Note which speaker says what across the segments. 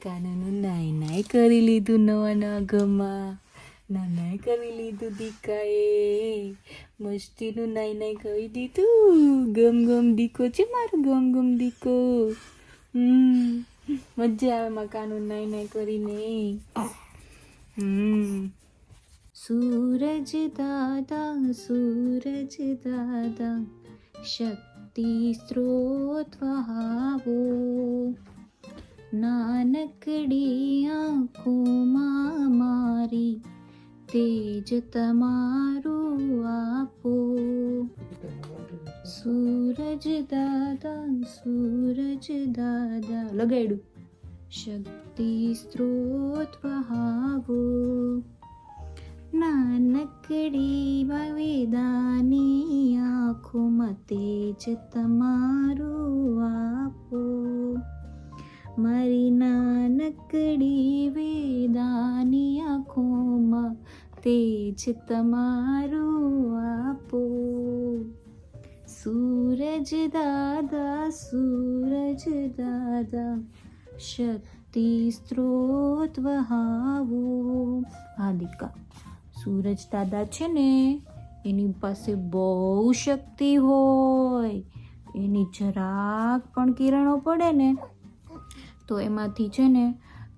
Speaker 1: કાનાનું નાઈ નાઈ કરી લીધું નવા નવા ઘરમાં. નાઈ કરી લીધું દીકાએ. મસ્તીનું નાઈ કરી દીધું. ગમ ગમ દીકો છે મારો ગમ ગમ દીકો. મજા આવે માં કાનું નાઈ કરીને. સૂરજ દાદા શક્તિ સ્ત્રોત વહાવો. નાનકડી આંખોમાં મારી તેજ તમારું આપો. સૂરજ દાદા લગાડ્યું. શક્તિ સ્ત્રોત વહાવો. નાનકડી વેદાની આંખોમાં તેજ તમારું આપો. મારી નાનકડી વેદાની આંખોમાં તેજ તમારું આપો. સૂરજ દાદા શક્તિ સ્ત્રોત વહાવો. હા દીકા, સૂરજ દાદા છે ને એની પાસે બહુ શક્તિ હોય. એની જરાક પણ કિરણો પડે ને તો એમાંથી છે ને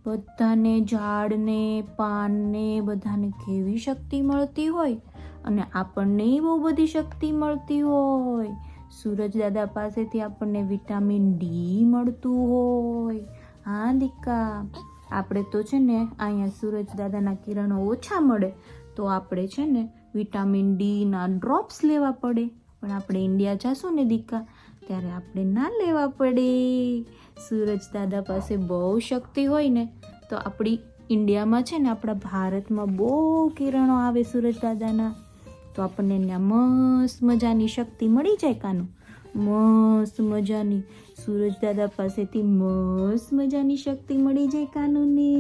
Speaker 1: બધાને, ઝાડને, પાનને બધાને કેવી શક્તિ મળતી હોય અને આપણને બહુ બધી શક્તિ મળતી હોય. સૂરજ દાદા પાસેથી આપણને વિટામિન ડી મળતું હોય. હા દીકા, આપણે તો છે ને અહીંયા સૂરજ દાદાના કિરણો ઓછા મળે તો આપણે છે ને વિટામિન ડીના ડ્રોપ્સ લેવા પડે. પણ આપણે ઇન્ડિયા જશું ને દીકા ત્યારે આપણે ના લેવા પડે. સૂરજ દાદા પાસે બહુ શક્તિ હોય ને તો આપણી ઇન્ડિયામાં છે ને આપણા ભારતમાં બહુ કિરણો આવે સૂરજ દાદાના. તો આપણને ત્યાં મસ્ત મજાની શક્તિ મળી જાય કાનું. મસ્ત મજાની સૂરજ દાદા પાસેથી મસ્ત મજાની શક્તિ મળી જાય કાનુને.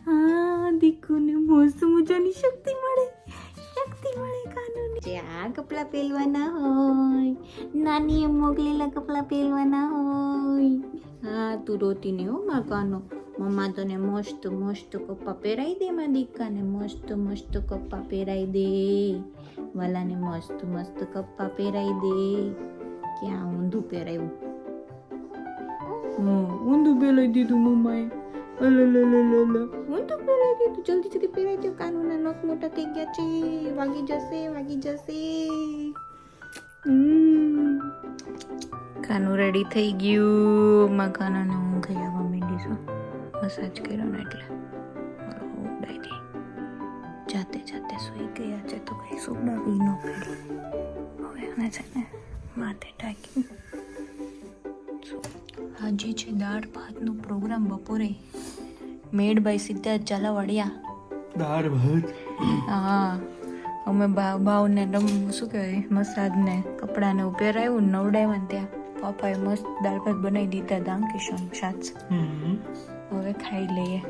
Speaker 1: હા દીકુને મસ્ત મજાની શક્તિ મળે કાનુને. જે આ કપડાં પહેરવાના હોય, નાનીએ મોકલેલા કપડાં પહેરવાના હોય. હા તું રોતી નહીં હો માં કાનો. મમ્મા તને મસ્ત મસ્ત કપડાં પહેરાવી દે માં દીકાને. મસ્ત મસ્ત કપડાં પહેરાવી દે. વાલાને મસ્ત મસ્ત કપડાં પહેરાવી દે. ક્યાં ઊંધું પહેરાવ્યું? ઊંધું પહેરાવી દીધું મમ્માએ. ઊંધું પહેરાવી દીધું. જલ્દી પહેરાવી દો. કાનુના નખ મોટા થઈ ગયા છે. વાગી જશે. કાનું રેડી થઈ ગયું. માં કાનાને ઊંઘ આવવા માંડી છું. મસાજ કર્યો ને એટલે ઉડાઈ દે. જાતે સૂઈ ગયા છે તો કઈ સુડાવી ન પડી. હવે આને છે ને માથે ઢાંક્યું. આજે છે દાળ ભાતનો પ્રોગ્રામ બપોરે. Made by Siddharth Zalavadiya.
Speaker 2: દાળ ભાત?
Speaker 1: હા, અમે ભાવને શું કહેવાય મસાજને કપડાને પહેરાવ્યું ને નવડાવ્યા ને ત્યાં પાપાએ મસ્ત દાળ ભાત બનાવી દીધા. દામ કિશન સાચ. હવે ખાઈ લઈએ.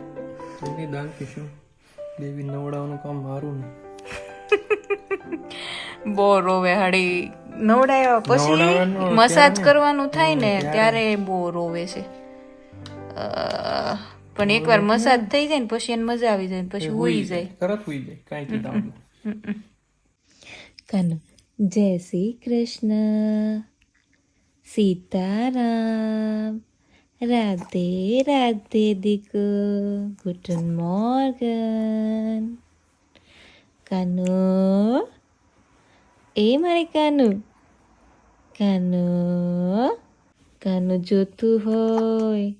Speaker 2: દામ કિશન દેવી નવડાવવાનું કામ મારું ને.
Speaker 1: બહુ રોવે હળી. નવડાવ્યા પછી મસાજ કરવાનું થાય ને ત્યારે બહુ રોવે છે. પણ એકવાર મસાજ થઈ જાય ને પછી એને મજા આવી જાય, પછી હોઈ જાય.
Speaker 2: તરત હોઈ જાય. કાઈ કીધું
Speaker 1: કાનો જય શ્રી કૃષ્ણ, સીતારામ, રાધે રાધે દીકો, ગુડ મોર્ગન. કાનો એ મારે કાનું જોતું હોય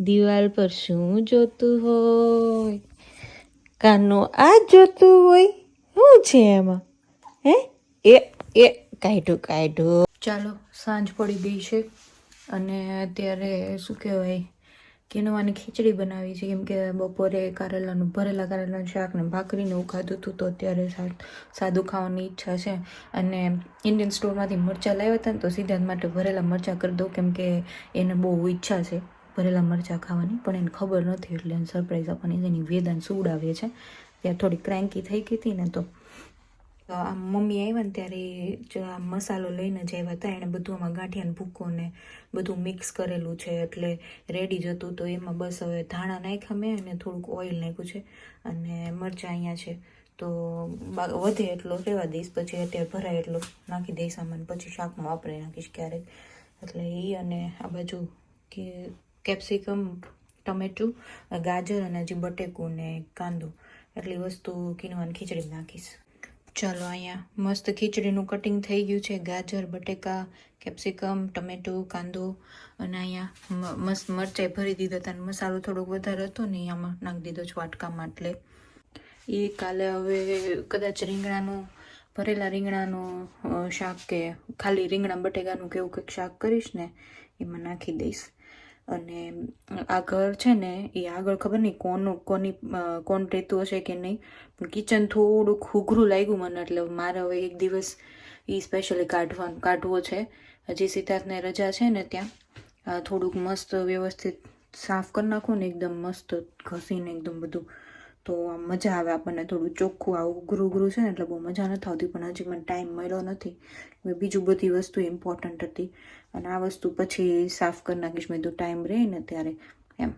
Speaker 1: દિવાલ પર શું જોતું હોય? કાનું આ જોતું હોય. શું છે એમાં? એ કાઢ્યું. ચાલો, સાંજ પડી ગઈ છે અને અત્યારે શું કહેવાય કિનવાની ખીચડી બનાવી છે. કેમ કે બપોરે ભરેલા કારેલાનું શાક ને ભાખરીને એવું ખાધું હતું તો અત્યારે સાદું ખાવાની ઈચ્છા છે. અને ઇન્ડિયન સ્ટોરમાંથી મરચાં લાવ્યા હતા ને તો સિદ્ધાર્થ માટે ભરેલા મરચાં કરી દઉં. કેમ કે એને બહુ ઈચ્છા છે ભરેલા મરચાં ખાવાની, પણ એને ખબર નથી એટલે એને સરપ્રાઈઝ આપવાની છે. એની વેદાન સુવડાવે છે. ત્યાં થોડી ક્રેન્કી થઈ ગઈ હતી ને તો આ મમ્મી આવ્યા ને ત્યારે જો આ મસાલો લઈને જ આવ્યા હતા, એણે બધું આમાં ગાંઠિયાને ભૂકો ને બધું મિક્સ કરેલું છે એટલે રેડી જ હતું. તો એમાં બસ હવે ધાણા નાખ્યા મેં અને થોડુંક ઓઇલ નાખ્યું છે અને મરચાં અહીંયા છે. તો વધે એટલો રહેવા દઈશ, પછી અત્યારે ભરાય એટલો નાખી દઈશ આમાં, પછી શાકમાં વાપરી નાખીશ ક્યારેક. એટલે એ અને આ બાજુ કે કેપ્સિકમ, ટમેટું, ગાજર અને હજી બટેકું ને કાંદો, એટલી વસ્તુ કિનવાની ખીચડી નાખીશ. ચાલો અહીંયા મસ્ત ખીચડીનું કટિંગ થઈ ગયું છે. ગાજર, બટેકા, કેપ્સિકમ, ટમેટું, કાંદો અને અહીંયા મસ્ત મરચાઈ ભરી દીધા હતા. મસાલો થોડોક વધારે હતો ને આમાં નાખી દીધો છે વાટકામાં. એટલે એ કાલે હવે કદાચ રીંગણાનું, ભરેલા રીંગણાનું શાક કે ખાલી રીંગણા બટેકાનું કેવું કંઈક શાક કરીશ ને એમાં નાખી દઈશ. અને આ ઘર છે ને એ આગળ ખબર નહીં કોણ રહેતું હશે કે નહીં, પણ કિચન થોડુંક ઉઘરું લાગ્યું મને. એટલે મારે હવે એક દિવસ એ સ્પેશિયલી કાઢવો છે. હજી સિદ્ધાર્થને રજા છે ને ત્યાં થોડુંક મસ્ત વ્યવસ્થિત સાફ કરી નાખું ને એકદમ મસ્ત ઘસીને એકદમ બધું, તો મજા આવે આપણને. થોડું ચોખ્ખું આ ઉઘરું છે ને એટલે બહુ મજા નથી આવતી, પણ હજી મને ટાઈમ મળ્યો નથી. બીજું બધી વસ્તુ ઇમ્પોર્ટન્ટ હતી અને આ વસ્તુ પછી સાફ કરી નાખીશ. મેં તો ટાઈમ રહે ને ત્યારે એમ.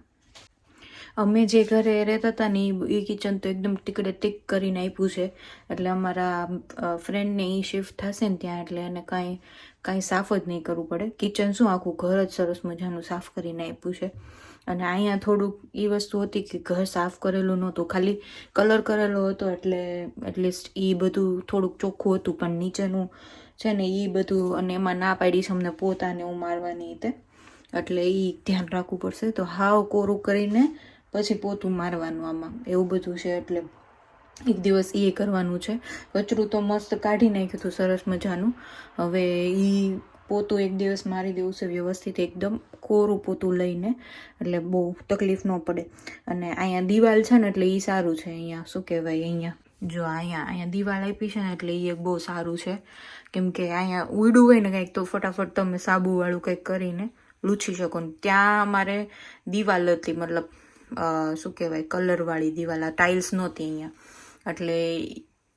Speaker 1: અમે જે ઘરે રહેતા હતા ને એ કિચન તો એકદમ ટીકડે ટીક કરીને આપ્યું છે. એટલે અમારા ફ્રેન્ડને એ શિફ્ટ થશે ને ત્યાં, એટલે એને કાંઈ સાફ જ નહીં કરવું પડે. કિચન શું આખું ઘર જ સરસ મજાનું સાફ કરીને આપ્યું છે. અને અહીંયા થોડુંક એ વસ્તુ હતી કે ઘર સાફ કરેલું નહોતું, ખાલી કલર કરેલો હતો. એટલે એટલીસ્ટ એ બધું થોડુંક ચોખ્ખું હતું, પણ નીચેનું છે ને એ બધું, અને એમાં ના પાડી છે અમને પોતાને એવું મારવાની રીતે, એટલે એ ધ્યાન રાખવું પડશે. તો હાવ કોરું કરીને પછી પોતું મારવાનું આમાં, એવું બધું છે. એટલે એક દિવસ એ કરવાનું છે. કચરું તો મસ્ત કાઢી નાખ્યું હતું સરસ મજાનું. હવે એ પોતું એક દિવસ મારી દેવું છે વ્યવસ્થિત, એકદમ કોરું પોતું લઈને, એટલે બહુ તકલીફ ન પડે. અને અહીંયા દિવાલ છે ને એટલે એ સારું છે. અહીંયા શું કહેવાય, અહીંયા જો અહીંયા દિવાલ આપી છે ને એટલે એ એક બહુ સારું છે. કેમ કે અહીંયા ઉડ્યું હોય ને કંઈક તો ફટાફટ તમે સાબુવાળું કંઈક કરીને લૂછી શકો. ને ત્યાં અમારે દિવાલ હતી, મતલબ શું કહેવાય કલરવાળી દિવાલ, આ ટાઇલ્સ નહોતી અહીંયા. એટલે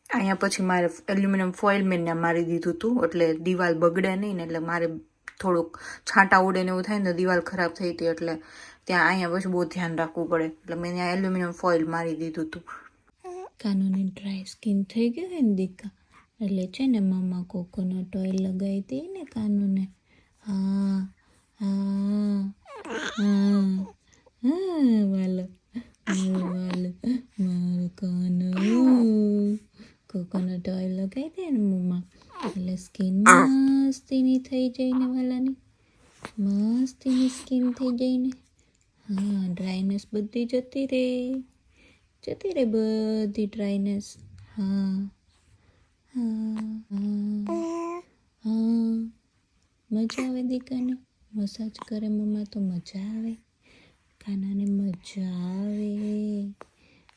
Speaker 1: અહીંયા પછી મારે એલ્યુમિનિયમ ફોઇલ મેં મારી દીધું હતું, એટલે દિવાલ બગડે નહીં ને. એટલે મારે થોડુંક છાંટા ઉડે ને એવું થાય ને તો દિવાલ ખરાબ થઈ હતી, એટલે ત્યાં અહીંયા પછી બહુ ધ્યાન રાખવું પડે. એટલે મેં ત્યાં એલ્યુમિનિયમ ફોઇલ મારી દીધું હતું. કાનૂની ડ્રાય સ્કિન થઈ ગઈ હોય ને દીકા, એટલે છે ને મમ્મા કોકોનટ ઓઇલ લગાવી દે ને કાનૂને. હા વાલો મારો કાનૂ કોકોનટ ઓઇલ લગાવી દે ને મમ્મા, એટલે સ્કિન મસ્તીની થઈ જાય ને વાલાની, મસ્તીની સ્કિન થઈ જાય ને. હા, ડ્રાયનેસ બધી જતી રે બધી ડ્રાયનેસ. હા મજા આવે દીકાને મસાજ કરે મમ્મા, તો મજા આવે. કાનાને મજા આવે,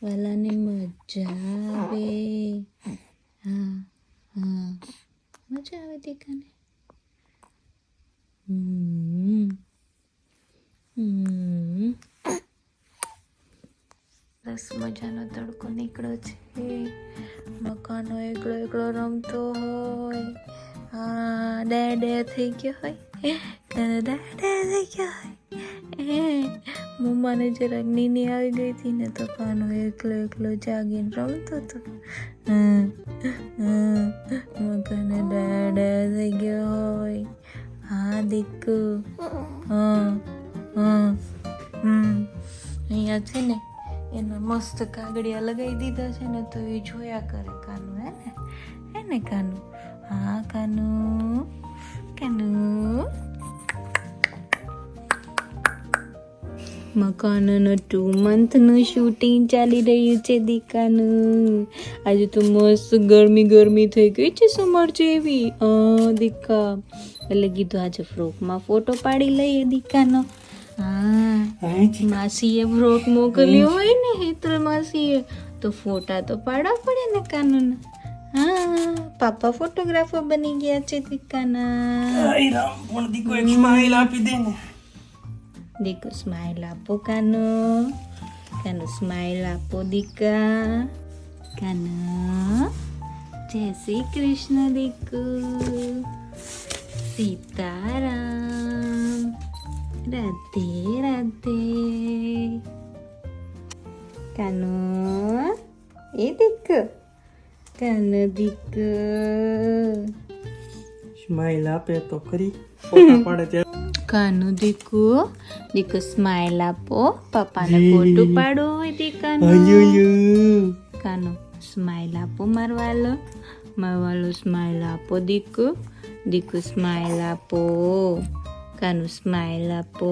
Speaker 1: વાલાને મજા આવે. હા મજા આવે દીકાને. સરસ મજાનો તડકો નીકળ્યો છે. મકાનો એકલો રમતો હોય. હા, ડે થઈ ગયો હોય, ડે થઈ ગયો હોય. મમ્માને જરાક નીની આવી ગઈ હતી ને તો કાનો એકલો જાગીને રમતો હતો. મકાને ડે થઈ ગયો હોય. હા દીકુ. અહીંયા છે ને એના મસ્ત કાગડિયા લગાવી દીધા છે ને, તો એ જોયા કરે કાનું. હે ને કાનું. હા કાનું. મકાનનું 2 મંથનું શૂટિંગ ચાલી રહ્યું છે દીકાનું. આજે તો મસ્ત ગરમી થઈ ગઈ છે સમર જેવી. દીકા એટલે કીધું આજે ફ્રોકમાં ફોટો પાડી લઈએ દીકાનો. હા, માસીએ ફ્રોક મોકલ્યો હોય ને હેતલ માસીએ, તો ફોટા તો પાડવા પડે ને કાનૂન. હા, પાપા ફોટોગ્રાફર બની ગયા છે દીકાના. દીકો સ્માઈલ આપો કાનો. સ્માઈલ આપો દીકા. કાનો જય શ્રી કૃષ્ણ દીકુ, સીતારામ, રાધે રાધે. કાનો એ દીકુ, કાનો દીકુ.
Speaker 2: સ્માઈલ આપે તો ખરી, ફોટા પાડે ત્યારે.
Speaker 1: કાનો દીકુ, દીકુ સ્માઈલ આપો, પપ્પાને ફોટો પાડો હોય દીકાનો. કાનો સ્માઈલ આપો, મારવાલો સ્માઈલ આપો દીકુ. દીકુ સ્માઈલ આપો, કાનો સ્માઈલ આપો.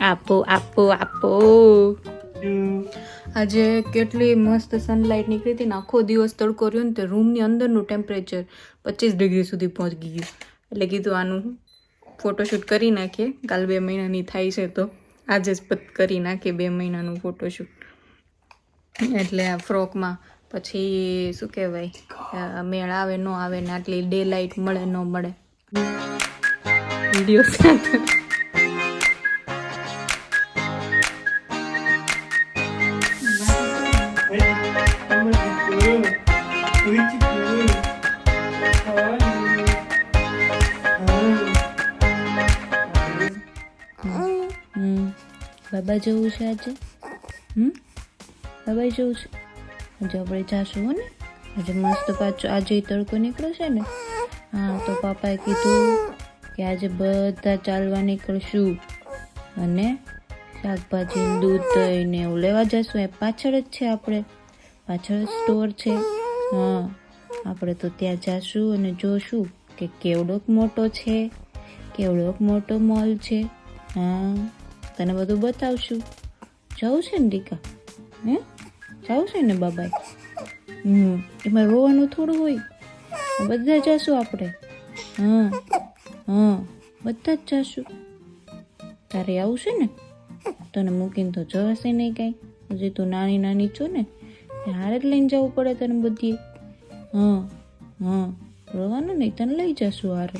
Speaker 1: આપો આપો આપો. આજે કેટલી મસ્ત સનલાઇટ નીકળી હતી ને, આખો દિવસ તડકો રહ્યો ને તે રૂમની અંદરનું ટેમ્પરેચર 25 ડિગ્રી સુધી પહોંચી ગયું. એટલે કીધું આનું ફોટોશૂટ કરી નાખીએ. કાલ 2 મહિનાની થાય છે તો આજે જ કરી નાખીએ 2 મહિનાનું ફોટોશૂટ. એટલે આ ફ્રોકમાં પછી શું કહેવાય, મેળ આવે ન આવે ને આટલી ડે લાઇટ મળે ન મળે. વિડીયો સાથે બાબા જવું છે આજે. બાબા જવું છે આજે. આપણે જાશું હો ને આજે. મસ્ત પાછો આજે તડકો નીકળ્યો છે ને. હા તો પાપાએ કીધું કે આજે બધા ચાલવા નીકળશું અને શાકભાજી દૂધ દહીં ને એવું લેવા જશું. એ પાછળ જ છે, આપણે પાછળ જ સ્ટોર છે. હા આપણે તો ત્યાં જાશું અને જોશું કે કેવડોક મોટો છે, કેવડોક મોટો મોલ છે. હા તને બધું બતાવશું. જવું છે ને દીકા? હે જવું છે ને બાબાએ? એમાં રોવાનું થોડું હોય. બધા જશું આપણે. હા બધા જ જશું. તારે આવું છે ને? તને મૂકીને તો જવાશે નહીં કાંઈ. હજી તું નાની નાની છો ને, હારે જ લઈને જવું પડે તને બધી. હા રોવાનું નહીં, તને લઈ જશું હારે.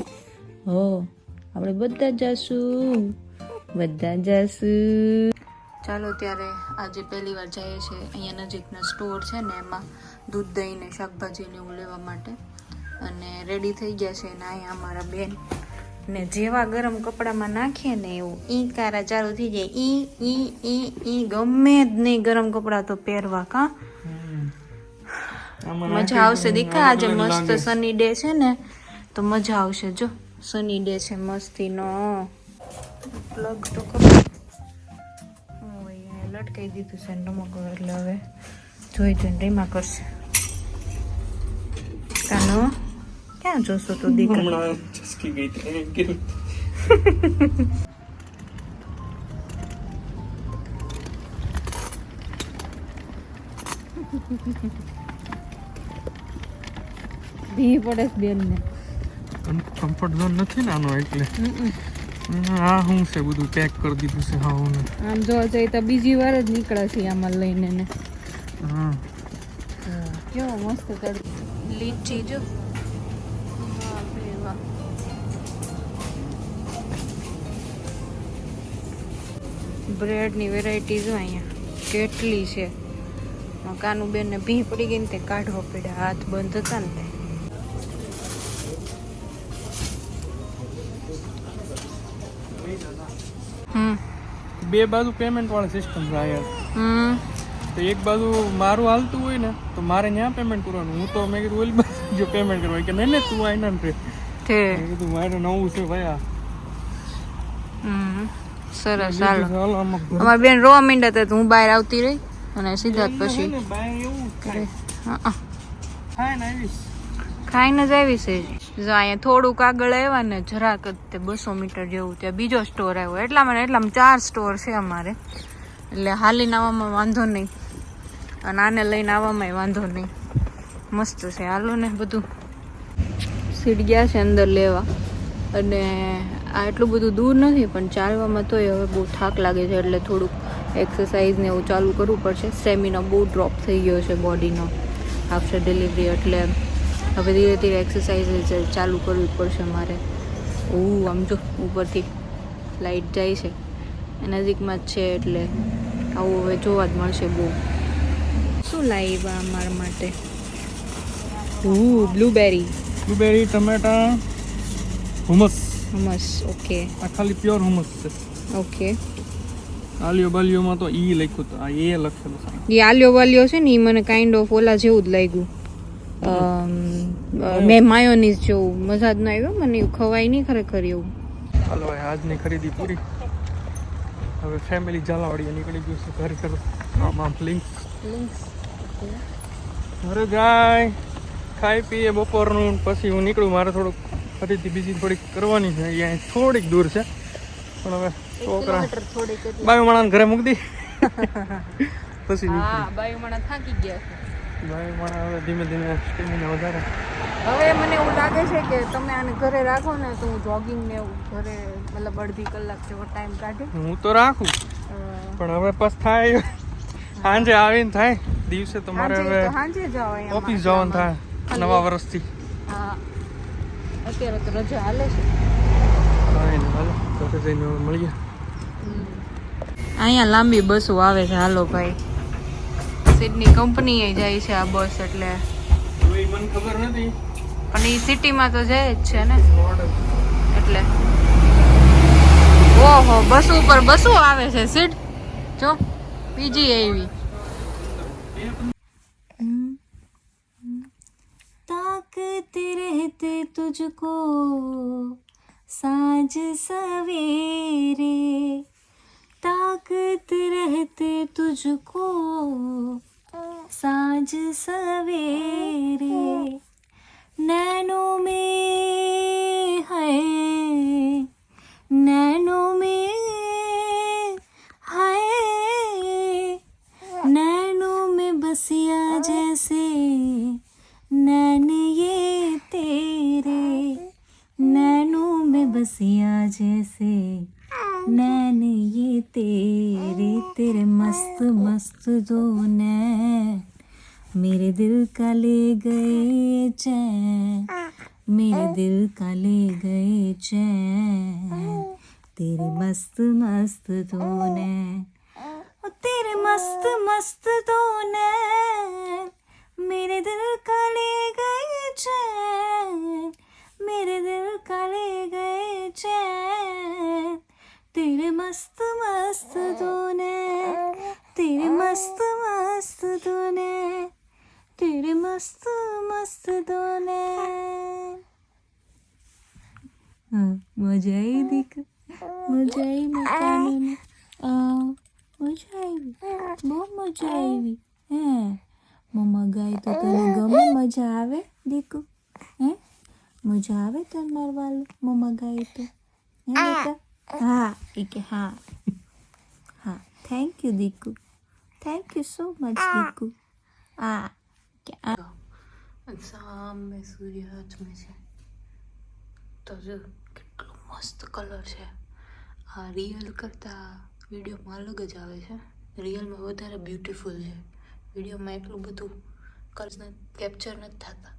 Speaker 1: આપણે બધા જશું, બધા જશું. ચાલો ત્યારે આજે પહેલી વાર જઈએ છીએ અહીંયા નજીકના સ્ટોર છે ને, એમાં દૂધ દહીં ને શાકભાજી ને એવું લેવા માટે. અને રેડી થઈ ગયા છે ને અહીંયા અમારા બેન ને જેવા ગરમ કપડામાં નાખીએ ને એવું ઈ કારા ચાલુ થઈ જાય. ઈ ગમે જ નહીં ગરમ કપડા તો પહેરવા. કા મજા આવશે દીકા. આજે મસ્ત સની ડે છે ને તો મજા આવશે. જો સની ડે છે મસ્તીનો. પ્લગ તો ખબર લટકાઈ દીધું છે રમકડું, એટલે હવે જોઈને રીમા કરશે. કાનો ક્યાં જોશો તું દીકરા?
Speaker 2: ચસકી ગઈ હતી.
Speaker 1: ભી પડે બેન ને.
Speaker 2: કમ્ફર્ટ ઝોન નથી ને આનો, એટલે આ શું છે બધું પેક કરી દીધું છે. હા
Speaker 1: આમ જોવા જઈએ તો બીજી વાર જ નીકળે છે આમાં લઈને ને. કેવો મસ્ત લીચી જો. બ્રેડની વેરાયટી જો અહીંયા કેટલી છે. કાનું બેન ને ભી પડી ગઈ ને તે કાઢવા પડ્યા, હાથ બંધ હતા ને તે.
Speaker 2: બે બાજુ પેમેન્ટ વાળી સિસ્ટમ છે અહીંયા. તો એક બાજુ મારું હાલતું હોય ને તો મારે ત્યાં પેમેન્ટ કરવાનું. હું તો મેં કીધું ઓલી બાજુ જો પેમેન્ટ કરવા કે નહીં તું આઈના ને કીધું મારે નવું છે ભાઈ.
Speaker 1: સરસ. હાલો અમારી બેન રોવા માંડ્યા હતા તો હું બહાર આવતી રહી અને સીધા પછી ખાઈને જ આવી છે. જો અહીંયા થોડુંક આગળ આવ્યા ને જરાક જ તે 200 મીટર જેવું ત્યાં બીજો સ્ટોર આવ્યો. એટલામાં 4 સ્ટોર છે અમારે, એટલે હાલીને આવવામાં વાંધો નહીં અને આને લઈને આવવામાં વાંધો નહીં. મસ્ત છે. હાલો ને બધું સીટ ગયા છે અંદર લેવા. અને આ એટલું બધું દૂર નથી પણ ચાલવામાં તોય હવે બહુ થાક લાગે છે, એટલે થોડુંક એક્સરસાઇઝ ને એવું ચાલુ કરવું પડશે. સ્ટેમિના બહુ ડ્રોપ થઈ ગયો છે બોડીનો આફ્ટર ડિલિવરી, એટલે હવે ધીરે ધીરે એક્સરસાઇઝ ચાલુ કરવી પડશે મારે. આમ જો ઉપરથી લાઇટ જાય છે, નજીકમાં જ છે એટલે આવું હવે જોવા જ મળશે. બહુ શું લાવ્યા અમારા માટે? બ્લુબેરી
Speaker 2: બ્લુબેરી, ટમેટા, હુમસ.
Speaker 1: હમસ. ઓકે
Speaker 2: આ ખાલી પ્યોર હુમસ છે.
Speaker 1: ઓકે.
Speaker 2: આલિયો બાલિયોમાં તો ઈ લખ્યું તો આ એ લખેલું છે.
Speaker 1: એ આલ્યો વાલ્યો છે ને એ મને કાઇન્ડ ઓફ ઓલા જેવું જ લાગ્યું. મેં માયોનીઝ જેવું મજા જ ન આવ્યો મને, એવું ખવાય નહીં ખરેખર એવું.
Speaker 2: હાલો ભાઈ, આજની ખરીદી પૂરી. હવે ફેમિલી ઝાલાવાડીએ નીકળી ગયું છે ઘર ઘર. આમ લિંક્સ ઘરે જાય, ખાઈ પીએ બપોરનું, પછી હું નીકળું. મારે થોડુંક ખરીદી બીજી થોડીક કરવાની છે. અહીંયા થોડીક દૂર છે પણ હવે છોકરા બાયુમાણાને ઘરે મૂકી દી પછી
Speaker 1: બાયુમાણા થાકી ગયા છે.
Speaker 2: બાયુમાણા હવે ધીમે ધીમે સ્ટેમિના વધારે.
Speaker 1: હવે મને એવું લાગે છે કે તમે આને ઘરે રાખો ને તો હું જોગિંગ ને એવું ઘરે મતલબ અડધી કલાક જેવો ટાઈમ કાઢી.
Speaker 2: હું તો રાખું પણ હવે પછી થાય સાંજે આવીને થાય દિવસે તમારે હવે
Speaker 1: સાંજે જાવ અહીંયા
Speaker 2: ઓફિસ જવાનું થાય નવા વર્ષથી.
Speaker 1: હા અત્યારે તો રજા હાલે છે.
Speaker 2: ઘરે જઈને મળીએ.
Speaker 1: અહીંયા લાંબી બસો આવે છે. હાલો ભાઈ, સિડની કંપની જાય છે આ બસ, એટલે
Speaker 2: મને ખબર નથી
Speaker 1: પણ એ સિટીમાં તો જાય જ છે ને, એટલે ઓહો બસ ઉપર બસો આવે છે. સીટ જો બીજી એવી. ताकते रहते तुझको साँझ सवेरे, ताकते रहते तुझको साँझ सवेरे, नैनों में है, नैनों में है, नैनों में बसिया जैसे नैन ये तेरे, नैनों में बसिया जैसे नैन ये तेरे, तेरे मस्त मस्त दो नैन मेरे दिल का ले गए चैन, मेरे दिल का ले गए चैन, तेरे मस्त मस्त दो नैन, तेरे मस्त मस्त दो नैन मेरे दिल का ले गए चैन, मेरे दिल का ले गए चैन, तेरे मस्त मस्त दो नैन, तेरे मस्त मस्त दो नैन, तेरे मस्त मस्त दो नैन. મજા આવી દીક, મજા આવી મકાનોને. મજા આવી, બહુ મજા આવી. હે મમ્મા ગાય તો તને ગમે? મજા આવે દીકુ? હે મજા આવે તને મારવાલું મમ્મા ગાય તો? હે બેટા? હા એ કે હા હા. Thank you Diku, thank you so much Diku. આ કે સામે સૂર્યાસ્ત છે તો જો કેટલો મસ્ત કલર છે. આ રિયલ કરતાં વિડીયોમાં અલગ જ આવે છે. રિયલમાં વધારે બ્યુટીફુલ છે, વિડીયોમાં એટલું બધું કલર્સ કેપ્ચર નથી થતા.